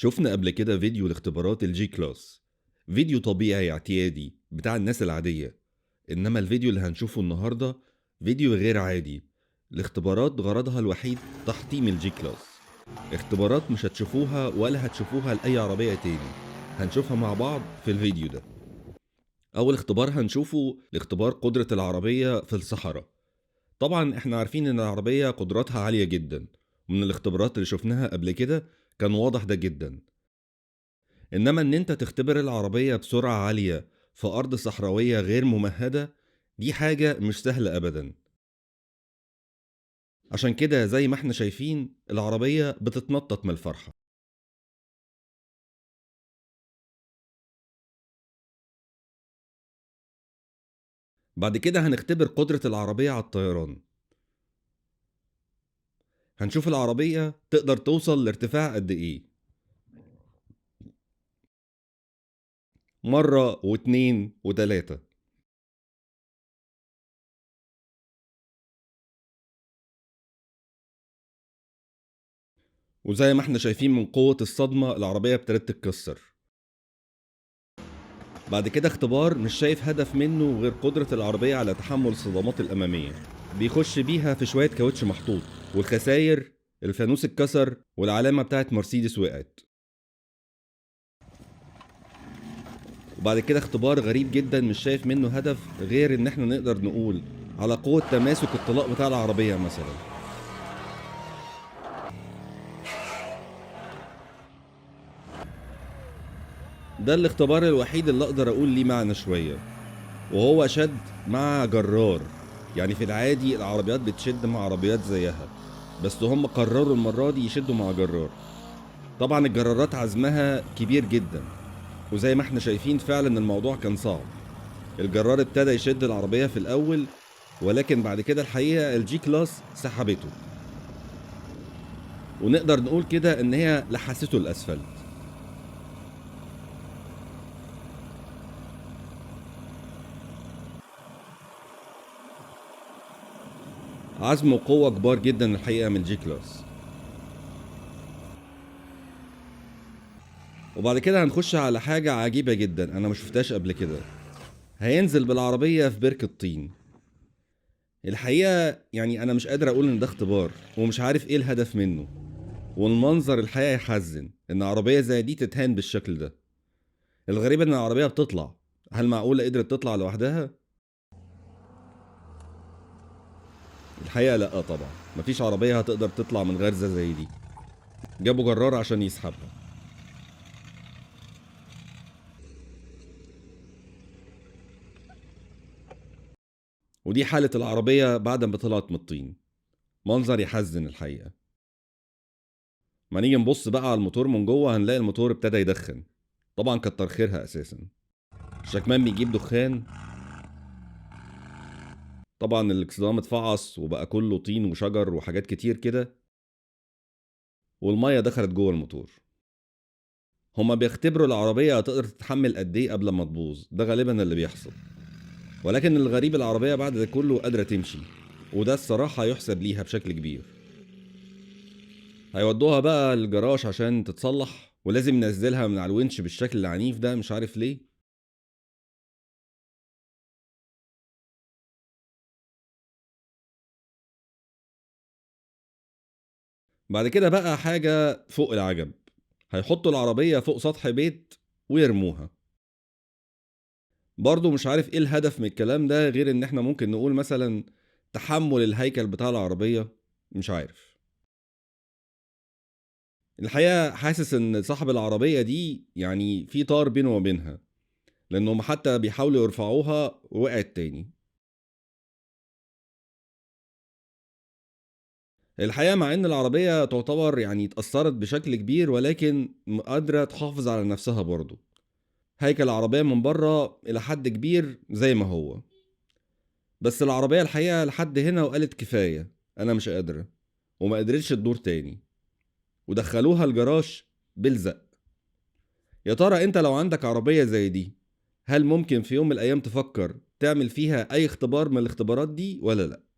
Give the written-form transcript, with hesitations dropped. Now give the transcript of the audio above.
شفنا قبل كده فيديو لاختبارات الجي كلاس. فيديو طبيعي اعتيادي بتاع الناس العادية. إنما الفيديو اللي هنشوفه النهاردة فيديو غير عادي لاختبارات غرضها الوحيد تحطيم الجي كلاس. اختبارات مش هتشوفوها ولا هتشوفوها لأي عربية تاني، هنشوفها مع بعض في الفيديو ده. أول اختبار هنشوفه لاختبار قدرة العربية في الصحراء. طبعا احنا عارفين ان العربية قدراتها عالية جدا، ومن الاختبارات اللي شفناها قبل كده كان واضح ده جدا. انما ان انت تختبر العربية بسرعة عالية في ارض صحراوية غير ممهدة، دي حاجة مش سهلة ابدا. عشان كده زي ما احنا شايفين العربية بتتنطط من الفرحة. بعد كده هنختبر قدرة العربية على الطيران. هنشوف العربية تقدر توصل لارتفاع قد ايه، مرة واتنين وتلاتة. وزي ما احنا شايفين من قوة الصدمة العربية ابتدت تتكسر. بعد كده اختبار مش شايف هدف منه غير قدرة العربية على تحمل الصدمات الأمامية. بيخش بيها في شوية كاوتش محطوط، والخساير الفانوس اتكسر والعلامة بتاعت مرسيدس وقعت. وبعد كده اختبار غريب جدا مش شايف منه هدف غير ان احنا نقدر نقول على قوة تماسك الطلاق بتاع العربية مثلا. ده الاختبار الوحيد اللي اقدر اقول ليه معنى شوية، وهو شد مع جرار. يعني في العادي العربيات بتشد مع عربيات زيها، بس هم قرروا المرة دي يشدوا مع جرار. طبعا الجرارات عزمها كبير جدا، وزي ما احنا شايفين فعلا الموضوع كان صعب. الجرار ابتدى يشد العربية في الأول، ولكن بعد كده الحقيقة الجي كلاس سحبته، ونقدر نقول كده ان هي لحسته الأسفلت. عزم وقوة كبار جدا الحقيقة من الجي كلاس. وبعد كده هنخش على حاجة عجيبة جدا أنا ما شفتهاش قبل كده. هينزل بالعربية في بركة طين. الحقيقة يعني أنا مش قادر أقول إن ده اختبار، ومش عارف إيه الهدف منه. والمنظر الحقيقة يحزن إن عربية زي دي تتهان بالشكل ده. الغريب إن العربية بتطلع. هل معقولة قدرت تطلع لوحدها؟ الحقيقة لأ طبعا، مفيش عربية هتقدر تطلع من غرزة زي دي. جابوا جرار عشان يسحبها. ودي حالة العربية بعد ما طلعت من الطين. منظر يحزن الحقيقة. ما نيجي نبص بقى على الموتور من جوه هنلاقي الموتور ابتدى يدخن. طبعا كتر خيرها أساسا. الشكمان بيجيب دخان. طبعا الاكسدام اتفعص وبقى كله طين وشجر وحاجات كتير كده، والمية دخلت جوه الموتور. هما بيختبروا العربية هتقدر تتحمل قد ايه قبل ما تبوظ، ده غالبا اللي بيحصل. ولكن الغريب العربية بعد ده كله قادرة تمشي، وده الصراحة يحسب ليها بشكل كبير. هيودوها بقى الجراج عشان تتصلح، ولازم ننزلها من على الونش بالشكل العنيف ده، مش عارف ليه. بعد كده بقى حاجة فوق العجب. هيحطوا العربية فوق سطح بيت ويرموها. برضو مش عارف ايه الهدف من الكلام ده غير ان احنا ممكن نقول مثلا تحمل الهيكل بتاع العربية. مش عارف. الحقيقة حاسس ان صاحب العربية دي يعني في طار بينه وبينها، لانهم حتى بيحاولوا يرفعوها ووقعت تاني. الحقيقة مع ان العربية تعتبر يعني اتأثرت بشكل كبير، ولكن قادرة تحافظ على نفسها برضو. هيكل العربية من بره الى حد كبير زي ما هو، بس العربية الحقيقة لحد هنا وقالت كفاية، انا مش قادرة. وما قدرتش تدور تاني، ودخلوها الجراج بالزق. يا ترى انت لو عندك عربية زي دي، هل ممكن في يوم من الايام تفكر تعمل فيها اي اختبار من الاختبارات دي ولا لا؟